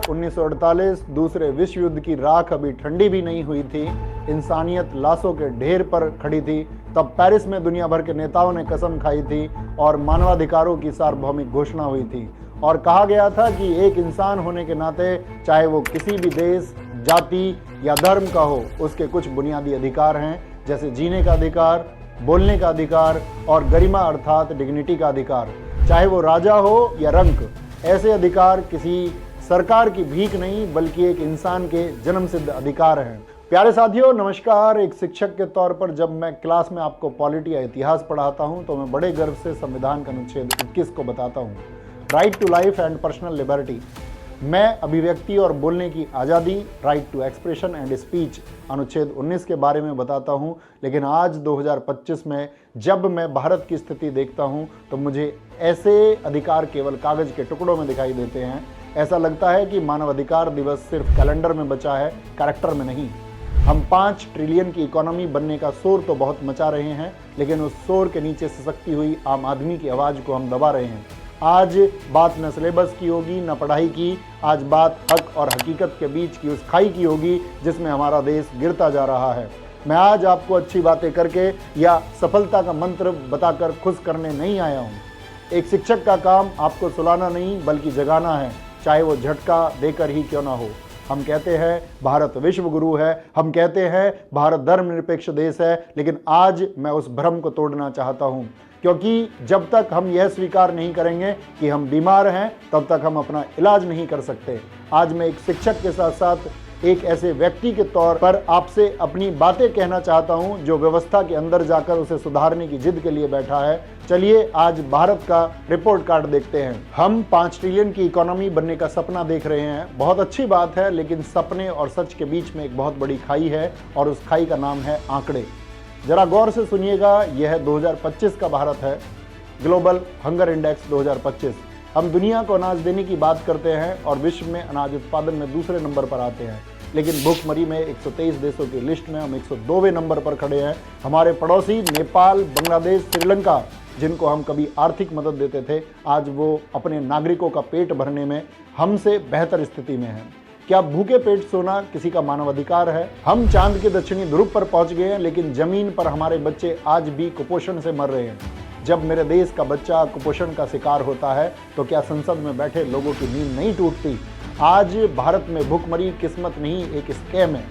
1948 दूसरे विश्व युद्ध की राख अभी ठंडी भी नहीं हुई थी, इंसानियत लाशों के ढेर पर खड़ी थी, तब पेरिस में दुनिया भर के नेताओं ने कसम खाई थी और मानवाधिकारों की सार्वभौमिक घोषणा हुई थी और कहा गया था कि एक इंसान होने के नाते चाहे वो किसी भी देश, जाति या धर्म का हो, उसके कुछ बुनियादी अधिकार हैं, जैसे जीने का अधिकार, बोलने का अधिकार और गरिमा अर्थात डिग्निटी का अधिकार। चाहे वो राजा हो या रंक, ऐसे अधिकार किसी सरकार की भीख नहीं बल्कि एक इंसान के जन्मसिद्ध अधिकार हैं। प्यारे साथियों, नमस्कार। एक शिक्षक के तौर पर जब मैं क्लास में आपको पॉलिटी या इतिहास पढ़ाता हूं तो मैं बड़े गर्व से संविधान का अनुच्छेद 21 को बताता हूं, right to life and personal liberty. मैं अभिव्यक्ति और बोलने की आज़ादी, right to expression and speech, अनुच्छेद 19 के बारे में बताता हूं। लेकिन आज 2025 में जब मैं भारत की स्थिति देखता हूं तो मुझे ऐसे अधिकार केवल कागज के टुकड़ों में दिखाई देते हैं। ऐसा लगता है कि मानवाधिकार दिवस सिर्फ कैलेंडर में बचा है, कैरेक्टर में नहीं। हम 5 ट्रिलियन की इकोनॉमी बनने का शोर तो बहुत मचा रहे हैं, लेकिन उस शोर के नीचे सिसकती हुई आम आदमी की आवाज़ को हम दबा रहे हैं। आज बात न सिलेबस की होगी न पढ़ाई की, आज बात हक और हकीकत के बीच की उस खाई की होगी जिसमें हमारा देश गिरता जा रहा है। मैं आज आपको अच्छी बातें करके या सफलता का मंत्र बताकर खुश करने नहीं आया हूँ। एक शिक्षक का काम आपको सुलाना नहीं बल्कि जगाना है, चाहे वो झटका देकर ही क्यों ना हो। हम कहते हैं भारत विश्व गुरु है, हम कहते हैं भारत धर्मनिरपेक्ष देश है, लेकिन आज मैं उस भ्रम को तोड़ना चाहता हूँ, क्योंकि जब तक हम यह स्वीकार नहीं करेंगे कि हम बीमार हैं तब तक हम अपना इलाज नहीं कर सकते। आज मैं एक शिक्षक के साथ साथ एक ऐसे व्यक्ति के तौर पर आपसे अपनी बातें कहना चाहता हूं जो व्यवस्था के अंदर जाकर उसे सुधारने की जिद के लिए बैठा है। चलिए आज भारत का रिपोर्ट कार्ड देखते हैं। हम 5 ट्रिलियन की इकोनॉमी बनने का सपना देख रहे हैं, बहुत अच्छी बात है, लेकिन सपने और सच के बीच में एक बहुत बड़ी खाई है और उस खाई का नाम है आंकड़े। जरा गौर से सुनिएगा, यह 2025 का भारत है, ग्लोबल हंगर इंडेक्स 2025। हम दुनिया को अनाज देने की बात करते हैं और विश्व में अनाज उत्पादन में दूसरे नंबर पर आते हैं, लेकिन भूखमरी में 123 देशों की लिस्ट में हम 102वें नंबर पर खड़े हैं। हमारे पड़ोसी नेपाल, बांग्लादेश, श्रीलंका, जिनको हम कभी आर्थिक मदद देते थे, आज वो अपने नागरिकों का पेट भरने में हमसे बेहतर स्थिति में हैं। क्या भूखे पेट सोना किसी का मानवाधिकार है? हम चांद के दक्षिणी ध्रुव पर पहुंच गए हैं, लेकिन जमीन पर हमारे बच्चे आज भी कुपोषण से मर रहे हैं। जब मेरे देश का बच्चा कुपोषण का शिकार होता है तो क्या संसद में बैठे लोगों की नींद नहीं टूटती? आज भारत में भूखमरी किस्मत नहीं, एक स्कैम है।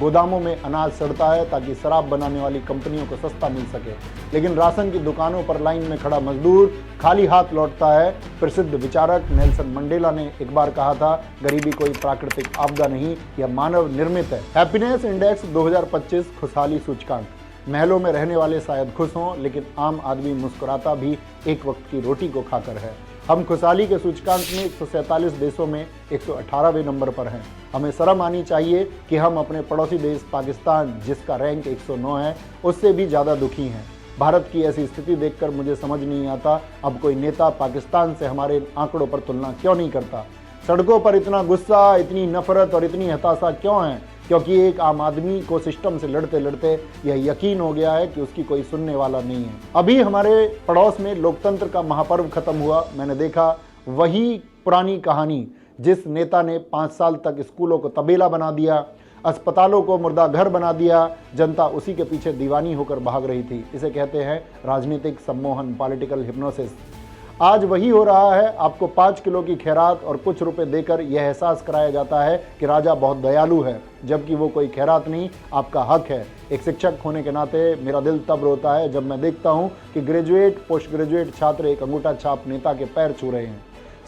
गोदामों में अनाज सड़ता है ताकि शराब बनाने वाली कंपनियों को सस्ता मिल सके, लेकिन राशन की दुकानों पर लाइन में खड़ा मजदूर खाली हाथ लौटता है। प्रसिद्ध विचारक नेल्सन मंडेला ने एक बार कहा था, गरीबी कोई प्राकृतिक आपदा नहीं, यह मानव निर्मित है। हैप्पीनेस इंडेक्स 2025 खुशहाली सूचकांक। महलों में रहने वाले शायद खुश हों, लेकिन आम आदमी मुस्कुराता भी एक वक्त की रोटी को खाकर है। हम खुशहाली के सूचकांक में 147 देशों में 118वें नंबर पर हैं। हमें शर्म आनी चाहिए कि हम अपने पड़ोसी देश पाकिस्तान, जिसका रैंक 109 है, उससे भी ज़्यादा दुखी हैं। भारत की ऐसी स्थिति देखकर मुझे समझ नहीं आता अब कोई नेता पाकिस्तान से हमारे आंकड़ों पर तुलना क्यों नहीं करता। सड़कों पर इतना गुस्सा, इतनी नफरत और इतनी हताशा क्यों है? क्योंकि एक आम आदमी को सिस्टम से लड़ते लड़ते यह यकीन हो गया है कि उसकी कोई सुनने वाला नहीं है। अभी हमारे पड़ोस में लोकतंत्र का महापर्व खत्म हुआ, मैंने देखा वही पुरानी कहानी। जिस नेता ने 5 साल तक स्कूलों को तबेला बना दिया, अस्पतालों को मुर्दा घर बना दिया, जनता उसी के पीछे दीवानी होकर भाग रही थी। इसे कहते हैं राजनीतिक सम्मोहन, पॉलिटिकल हिप्नोसिस। आज वही हो रहा है। आपको 5 किलो की खैरात और कुछ रुपए देकर यह एहसास कराया जाता है कि राजा बहुत दयालु है, जबकि वो कोई खैरात नहीं, आपका हक है। एक शिक्षक होने के नाते मेरा दिल तब रोता है जब मैं देखता हूँ कि ग्रेजुएट, पोस्ट ग्रेजुएट छात्र एक अंगूठा छाप नेता के पैर छू रहे हैं,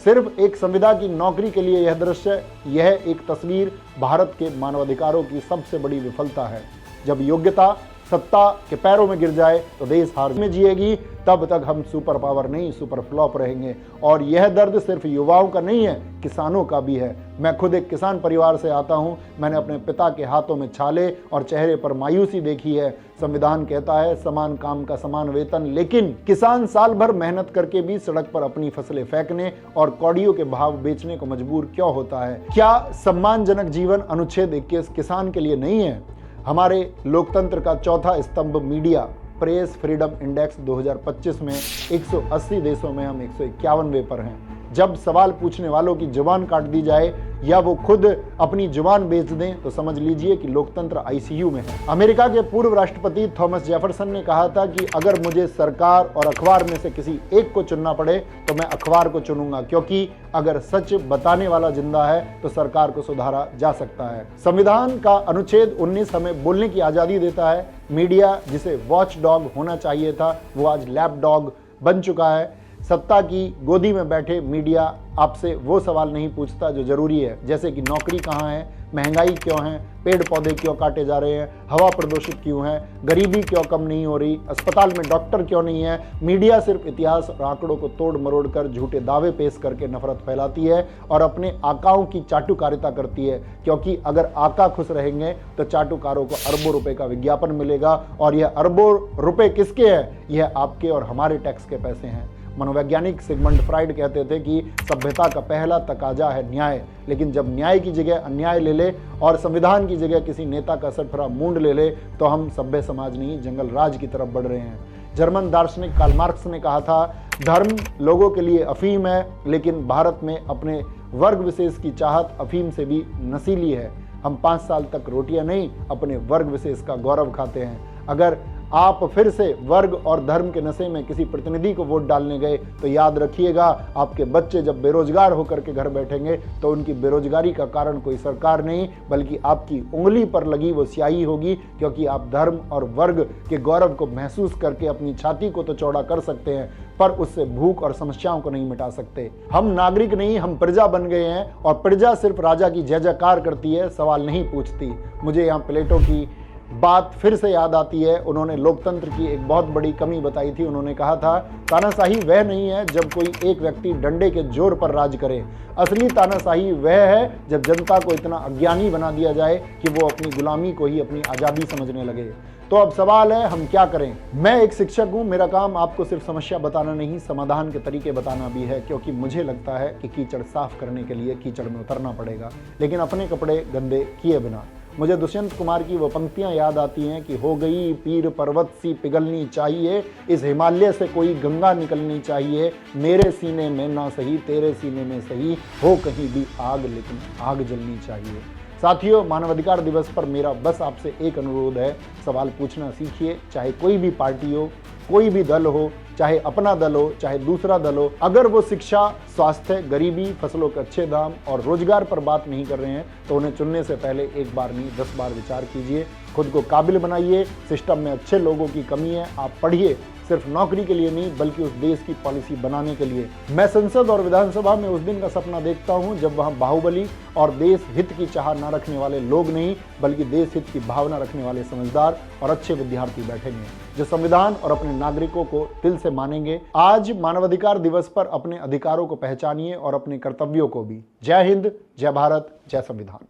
सिर्फ एक संविदा की नौकरी के लिए। यह दृश्य, यह एक तस्वीर भारत के मानवाधिकारों की सबसे बड़ी विफलता है। जब योग्यता सत्ता के पैरों में गिर जाए तो देश हार में जिएगी, तब तक हम सुपर पावर नहीं सुपर फ्लॉप रहेंगे। और यह दर्द सिर्फ युवाओं का नहीं है, किसानों का भी है। मैं खुद एक किसान परिवार से आता हूं। मैंने अपने पिता के हाथों में छाले और चेहरे पर मायूसी देखी है। संविधान कहता है समान काम का समान वेतन, लेकिन किसान साल भर मेहनत करके भी सड़क पर अपनी फसलें फेंकने और कौड़ियों के भाव बेचने को मजबूर क्यों होता है? क्या सम्मानजनक जीवन अनुच्छेद 21 किसान के लिए नहीं है? हमारे लोकतंत्र का चौथा स्तंभ मीडिया, प्रेस फ्रीडम इंडेक्स 2025 में 180 देशों में हम 151वें पर हैं। जब सवाल पूछने वालों की जुबान काट दी जाए या वो खुद अपनी जुबान बेच दें तो समझ लीजिए कि लोकतंत्र आईसीयू में है। अमेरिका के पूर्व राष्ट्रपति थॉमस जेफरसन ने कहा था कि अगर मुझे सरकार और अखबार में से किसी एक को चुनना पड़े तो मैं अखबार को चुनूंगा, क्योंकि अगर सच बताने वाला जिंदा है तो सरकार को सुधारा जा सकता है। संविधान का अनुच्छेद 19 हमें बोलने की आजादी देता है। मीडिया जिसे वॉच डॉग होना चाहिए था वो आज लैप डॉग बन चुका है। सत्ता की गोदी में बैठे मीडिया आपसे वो सवाल नहीं पूछता जो जरूरी है, जैसे कि नौकरी कहाँ है, महंगाई क्यों है, पेड़ पौधे क्यों काटे जा रहे हैं, हवा प्रदूषित क्यों है, गरीबी क्यों कम नहीं हो रही, अस्पताल में डॉक्टर क्यों नहीं है। मीडिया सिर्फ इतिहास और आंकड़ों को तोड़ मरोड़ कर झूठे दावे पेश करके नफरत फैलाती है और अपने आकाओं की चाटुकारिता करती है, क्योंकि अगर आका खुश रहेंगे तो चाटुकारों को अरबों रुपए का विज्ञापन मिलेगा और यह अरबों रुपए किसके हैं? यह आपके और हमारे टैक्स के पैसे हैं। मनोवैज्ञानिक सिगमंड फ्राइड कहते थे कि सभ्यता का पहला तकाजा है न्याय, लेकिन जब न्याय की जगह अन्याय ले ले और संविधान की जगह किसी नेता का सरफरा मूंड ले ले तो हम सभ्य समाज नहीं जंगल राज की तरफ बढ़ रहे हैं। जर्मन दार्शनिक कार्ल मार्क्स ने कहा था, धर्म लोगों के लिए अफीम है, लेकिन भारत में अपने वर्ग विशेष की चाहत अफीम से भी नशीली है। हम 5 साल तक रोटियां नहीं, अपने वर्ग विशेष का गौरव खाते हैं। अगर आप फिर से वर्ग और धर्म के नशे में किसी प्रतिनिधि को वोट डालने गए तो याद रखिएगा, आपके बच्चे जब बेरोजगार होकर के घर बैठेंगे तो उनकी बेरोजगारी का कारण कोई सरकार नहीं बल्कि आपकी उंगली पर लगी वो स्याही होगी, क्योंकि आप धर्म और वर्ग के गौरव को महसूस करके अपनी छाती को तो चौड़ा कर सकते हैं पर उससे भूख और समस्याओं को नहीं मिटा सकते। हम नागरिक नहीं, हम प्रजा बन गए हैं और प्रजा सिर्फ राजा की जय जयकार करती है, सवाल नहीं पूछती। मुझे यहाँ प्लेटो की बात फिर से याद आती है। उन्होंने लोकतंत्र की एक बहुत बड़ी कमी बताई थी। उन्होंने कहा था, तानाशाही वह नहीं है जब कोई एक व्यक्ति डंडे के जोर पर राज करे, असली तानाशाही वह है जब जनता को इतना अज्ञानी बना दिया जाए कि वो अपनी गुलामी को ही अपनी आज़ादी समझने लगे। तो अब सवाल है, हम क्या करें? मैं एक शिक्षक हूँ, मेरा काम आपको सिर्फ समस्या बताना नहीं, समाधान के तरीके बताना भी है, क्योंकि मुझे लगता है कि कीचड़ साफ करने के लिए कीचड़ में उतरना पड़ेगा, लेकिन अपने कपड़े गंदे किए बिना। मुझे दुष्यंत कुमार की वो पंक्तियां याद आती हैं कि हो गई पीर पर्वत सी पिघलनी चाहिए, इस हिमालय से कोई गंगा निकलनी चाहिए, मेरे सीने में ना सही तेरे सीने में सही, हो कहीं भी आग लेकिन आग जलनी चाहिए। साथियों, मानवाधिकार दिवस पर मेरा बस आपसे एक अनुरोध है, सवाल पूछना सीखिए। चाहे कोई भी पार्टी हो, कोई भी दल हो, चाहे अपना दल हो, चाहे दूसरा दल हो, अगर वो शिक्षा, स्वास्थ्य, गरीबी, फसलों के अच्छे दाम और रोजगार पर बात नहीं कर रहे हैं तो उन्हें चुनने से पहले एक बार नहीं 10 बार विचार कीजिए। खुद को काबिल बनाइए। सिस्टम में अच्छे लोगों की कमी है, आप पढ़िए, सिर्फ नौकरी के लिए नहीं बल्कि उस देश की पॉलिसी बनाने के लिए। मैं संसद और विधानसभा में उस दिन का सपना देखता हूं जब वहां बाहुबली और देश हित की चाह न रखने वाले लोग नहीं बल्कि देश हित की भावना रखने वाले समझदार और अच्छे विद्यार्थी बैठेंगे जो संविधान और अपने नागरिकों को दिल से मानेंगे। आज मानवाधिकार दिवस पर अपने अधिकारों को पहचानिए और अपने कर्तव्यों को भी। जय हिंद, जय भारत, जय संविधान।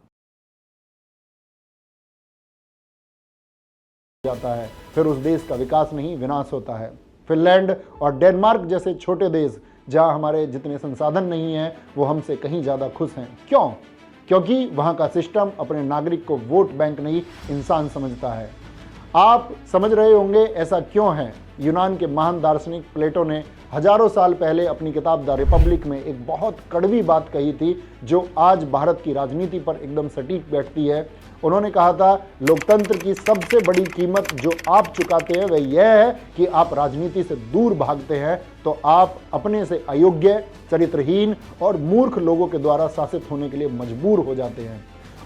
जाता है फिर उस देश का विकास नहीं विनाश होता है। फिनलैंड और डेनमार्क जैसे छोटे देश जहां हमारे जितने संसाधन नहीं हैं वो हमसे कहीं ज़्यादा खुश हैं। क्यों? क्योंकि वहां का सिस्टम अपने नागरिक को वोट बैंक नहीं इंसान समझता है। आप समझ रहे होंगे ऐसा क्यों है। यूनान के महान दार्शनिक प्लेटो ने हजारों साल पहले अपनी किताब द रिपब्लिक में एक बहुत कड़वी बात कही थी जो आज भारत की राजनीति पर एकदम सटीक बैठती है। उन्होंने कहा था, लोकतंत्र की सबसे बड़ी कीमत जो आप चुकाते हैं वह यह है कि आप राजनीति से दूर भागते हैं तो आप अपने से अयोग्य, चरित्रहीन और मूर्ख लोगों के द्वारा शासित होने के लिए मजबूर हो जाते हैं।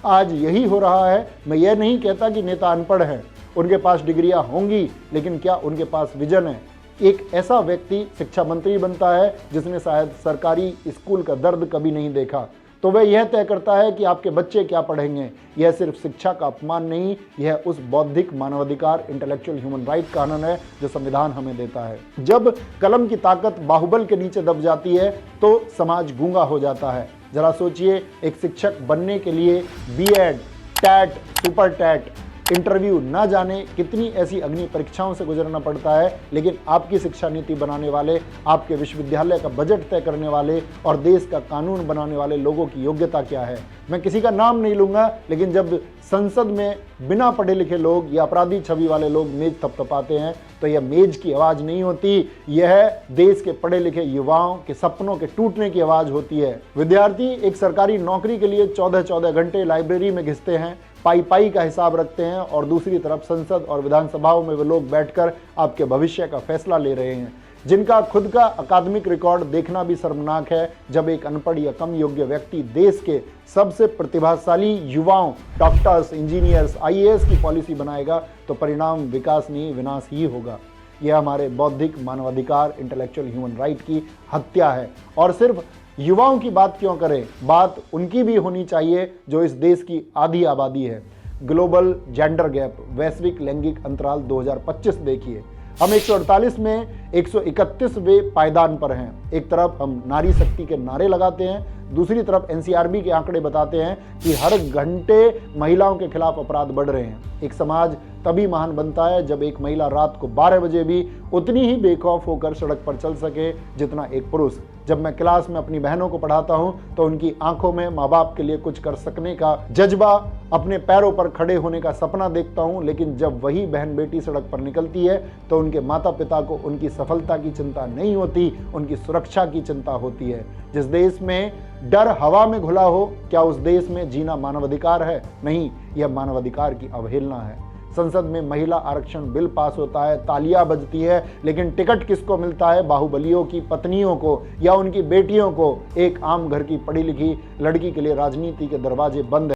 आज यही हो रहा है। मैं यह नहीं कहता कि नेता अनपढ़ हैं, उनके पास डिग्रियां होंगी, लेकिन क्या उनके पास विजन है? एक ऐसा व्यक्ति शिक्षा मंत्री बनता है जिसने शायद सरकारी स्कूल का दर्द कभी नहीं देखा, तो वह यह तय करता है कि आपके बच्चे क्या पढ़ेंगे। यह सिर्फ शिक्षा का अपमान नहीं, यह उस बौद्धिक मानवाधिकार, इंटेलेक्चुअल ह्यूमन राइट का हनन है जो संविधान हमें देता है। जब कलम की ताकत बाहुबल के नीचे दब जाती है तो समाज गूंगा हो जाता है। जरा सोचिए, एक शिक्षक बनने के लिए BEd, TET, super TET, interview ना जाने कितनी ऐसी अग्नि परीक्षाओं से गुजरना पड़ता है, लेकिन आपकी शिक्षा नीति बनाने वाले, आपके विश्वविद्यालय का बजट तय करने वाले और देश का कानून बनाने वाले लोगों की योग्यता क्या है। मैं किसी का नाम नहीं लूँगा, लेकिन जब संसद में बिना पढ़े लिखे लोग या अपराधी छवि वाले लोग मेज थपथपाते हैं तो यह मेज की आवाज नहीं होती, यह देश के पढ़े लिखे युवाओं के सपनों के टूटने की आवाज होती है। विद्यार्थी एक सरकारी नौकरी के लिए 14-14 घंटे लाइब्रेरी में घिसते हैं, पाई पाई का हिसाब रखते हैं, और दूसरी तरफ संसद और विधानसभाओं में वे लोग बैठकर आपके भविष्य का फैसला ले रहे हैं, जिनका खुद का अकादमिक रिकॉर्ड देखना भी शर्मनाक है। जब एक अनपढ़ या कम योग्य व्यक्ति देश के सबसे प्रतिभाशाली युवाओं, डॉक्टर्स, इंजीनियर्स, आईएएस की पॉलिसी बनाएगा तो परिणाम विकास नहीं विनाश ही होगा। यह हमारे बौद्धिक मानवाधिकार, इंटेलेक्चुअल ह्यूमन राइट की हत्या है। और सिर्फ युवाओं की बात क्यों करें, बात उनकी भी होनी चाहिए जो इस देश की आधी आबादी है। ग्लोबल जेंडर गैप, वैश्विक लैंगिक अंतराल 2025 देखिए, हम 148 में 131वें पायदान पर हैं। एक तरफ हम नारी शक्ति के नारे लगाते हैं, दूसरी तरफ एनसीआरबी के आंकड़े बताते हैं कि हर घंटे महिलाओं के खिलाफ अपराध बढ़ रहे हैं। एक समाज तभी महान बनता है जब एक महिला रात को 12 बजे भी उतनी ही बेखौफ होकर सड़क पर चल सके जितना एक पुरुष। जब मैं क्लास में अपनी बहनों को पढ़ाता हूं तो उनकी आंखों में माँ बाप के लिए कुछ कर सकने का जज्बा, अपने पैरों पर खड़े होने का सपना देखता हूं, लेकिन जब वही बहन बेटी सड़क पर निकलती है तो उनके माता पिता को उनकी सफलता की चिंता नहीं होती, उनकी सुरक्षा की चिंता होती है। जिस देश में डर हवा में घुला हो, क्या उस देश में जीना मानवाधिकार है? नहीं, यह मानवाधिकार की अवहेलना है। संसद में महिला आरक्षण बिल पास होता है, तालियां बजती है, लेकिन टिकट किसको मिलता है? बाहुबलियों की पत्नियों को या उनकी बेटियों को। एक आम घर की पढ़ी लिखी लड़की के लिए राजनीति के दरवाजे बंद